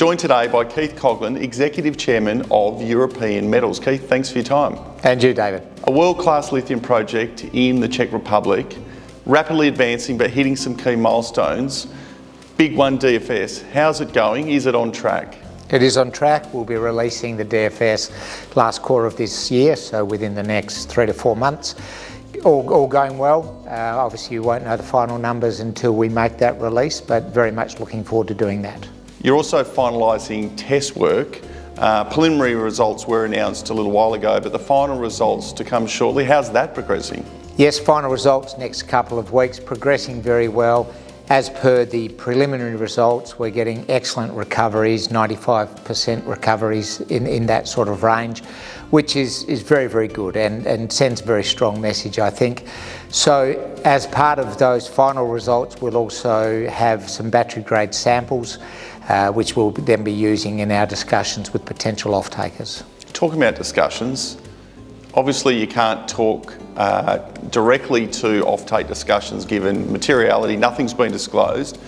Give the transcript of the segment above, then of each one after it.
joined today by Keith Coughlan, Executive Chairman of European Metals. Keith, thanks for your time. And you, David. A world-class lithium project in the Czech Republic, rapidly advancing but hitting some key milestones. Big one, DFS. How's it going? Is it on track? It is on track. We'll be releasing the DFS last quarter of this year, so within the next 3 to 4 months. All going well. Obviously you won't know the final numbers until we make that release, but very much looking forward to doing that. You're also finalising test work. Preliminary results were announced a little while ago, but the final results to come shortly. How's that progressing? Yes, final results next couple of weeks, progressing very well. As per the preliminary results, we're getting excellent recoveries, 95% recoveries in that sort of range, which is very, very good and sends a very strong message, I think. So as part of those final results, we'll also have some battery grade samples, which we'll then be using in our discussions with potential off-takers. Talking about discussions, obviously you can't talk directly to off-take discussions given materiality, nothing's been disclosed,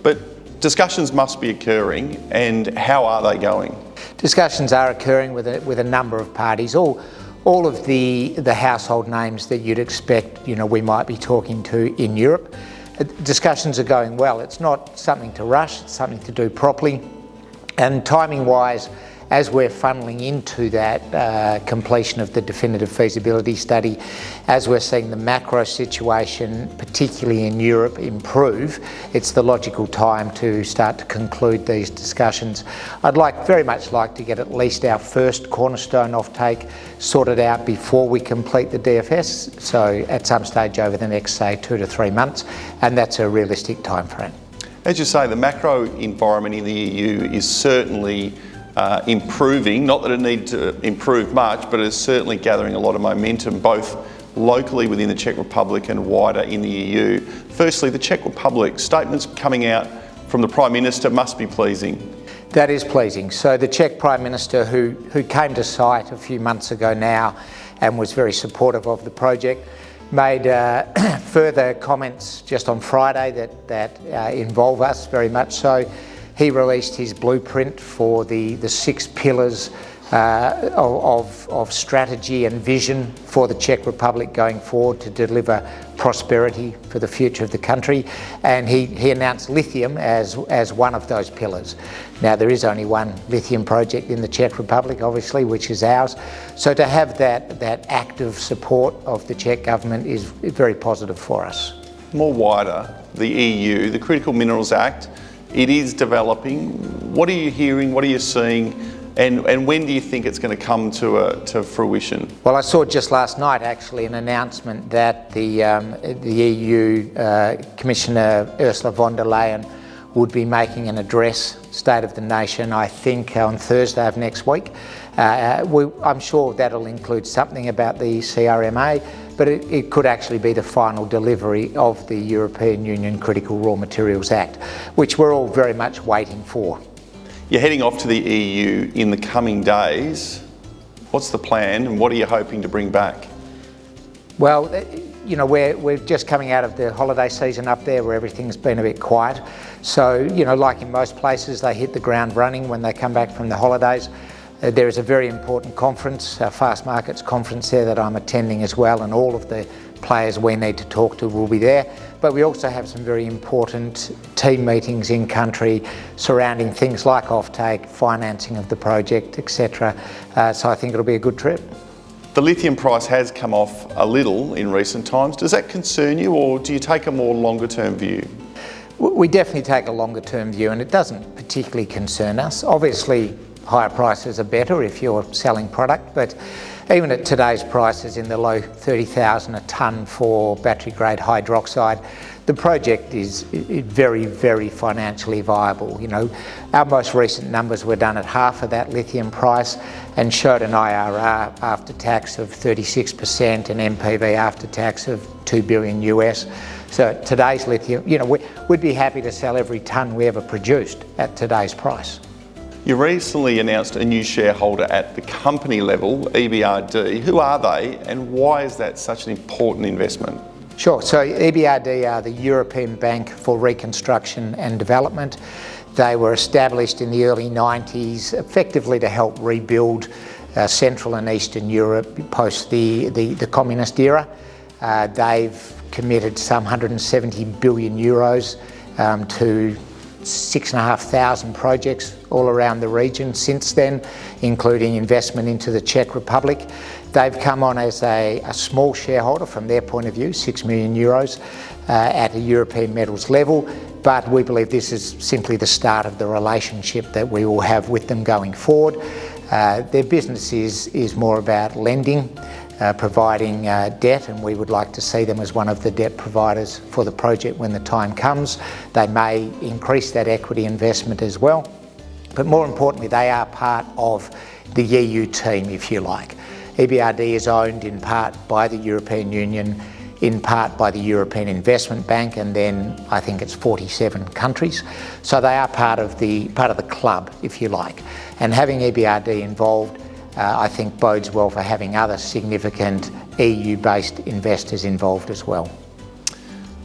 but discussions must be occurring, and how are they going? Discussions are occurring with a number of parties, all of the household names that you'd expect, we might be talking to in Europe. Discussions are going well. It's not something to rush, it's something to do properly. And timing-wise, as we're funneling into that completion of the definitive feasibility study, as we're seeing the macro situation, particularly in Europe, improve, it's the logical time to start to conclude these discussions. I'd very much like to get at least our first cornerstone offtake sorted out before we complete the DFS, so at some stage over the next, say, 2 to 3 months, and that's a realistic time frame. As you say, the macro environment in the EU is certainly improving, not that it needs to improve much, but it's certainly gathering a lot of momentum, both locally within the Czech Republic and wider in the EU. Firstly, the Czech Republic, statements coming out from the Prime Minister must be pleasing. That is pleasing. So the Czech Prime Minister, who came to site a few months ago now and was very supportive of the project, made further comments just on Friday that involve us very much so. He released his blueprint for the 6 pillars of strategy and vision for the Czech Republic going forward to deliver prosperity for the future of the country. And he announced lithium as one of those pillars. Now, there is only one lithium project in the Czech Republic, obviously, which is ours. So to have that active support of the Czech government is very positive for us. More wider, the EU, the Critical Minerals Act, it is developing. What are you hearing? What are you seeing? And when do you think it's going to come to fruition? Well, I saw just last night actually an announcement that the EU Commissioner Ursula von der Leyen would be making an address, State of the Nation, I think on Thursday of next week. I'm sure that'll include something about the CRMA, but it could actually be the final delivery of the European Union Critical Raw Materials Act, which we're all very much waiting for. You're heading off to the EU in the coming days. What's the plan and what are you hoping to bring back? Well, we're just coming out of the holiday season up there where everything's been a bit quiet. So, like in most places, they hit the ground running when they come back from the holidays. There is a very important conference, a Fast Markets conference there that I'm attending as well, and all of the players we need to talk to will be there. But we also have some very important team meetings in country surrounding things like offtake, financing of the project, etc. So I think it'll be a good trip. The lithium price has come off a little in recent times. Does that concern you, or do you take a more longer term view? We definitely take a longer term view, and it doesn't particularly concern us. Obviously, higher prices are better if you're selling product, but even at today's prices in the low 30,000 a tonne for battery grade hydroxide, the project is very, very financially viable. Our most recent numbers were done at half of that lithium price and showed an IRR after tax of 36% and NPV after tax of $2 billion US. So today's lithium, we'd be happy to sell every tonne we ever produced at today's price. You recently announced a new shareholder at the company level, EBRD. Who are they and why is that such an important investment? Sure, so EBRD are the European Bank for Reconstruction and Development. They were established in the early 90s, effectively to help rebuild Central and Eastern Europe post the communist era. They've committed some 170 billion euros to 6,500 projects all around the region since then, including investment into the Czech Republic. They've come on as a small shareholder from their point of view, 6 million euros at a European Metals level, but we believe this is simply the start of the relationship that we will have with them going forward. Their business is more about lending, providing debt, and we would like to see them as one of the debt providers for the project when the time comes. They may increase that equity investment as well, but more importantly, they are part of the EU team, if you like. EBRD is owned in part by the European Union, in part by the European Investment Bank, and then I think it's 47 countries. So they are part of the club, if you like. And having EBRD involved, I think bodes well for having other significant EU-based investors involved as well.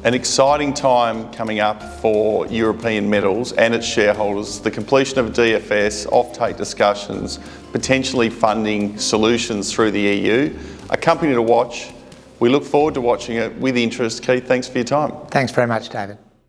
An exciting time coming up for European Metals and its shareholders, the completion of DFS, offtake discussions, potentially funding solutions through the EU. A company to watch. We look forward to watching it with interest. Keith, thanks for your time. Thanks very much, David.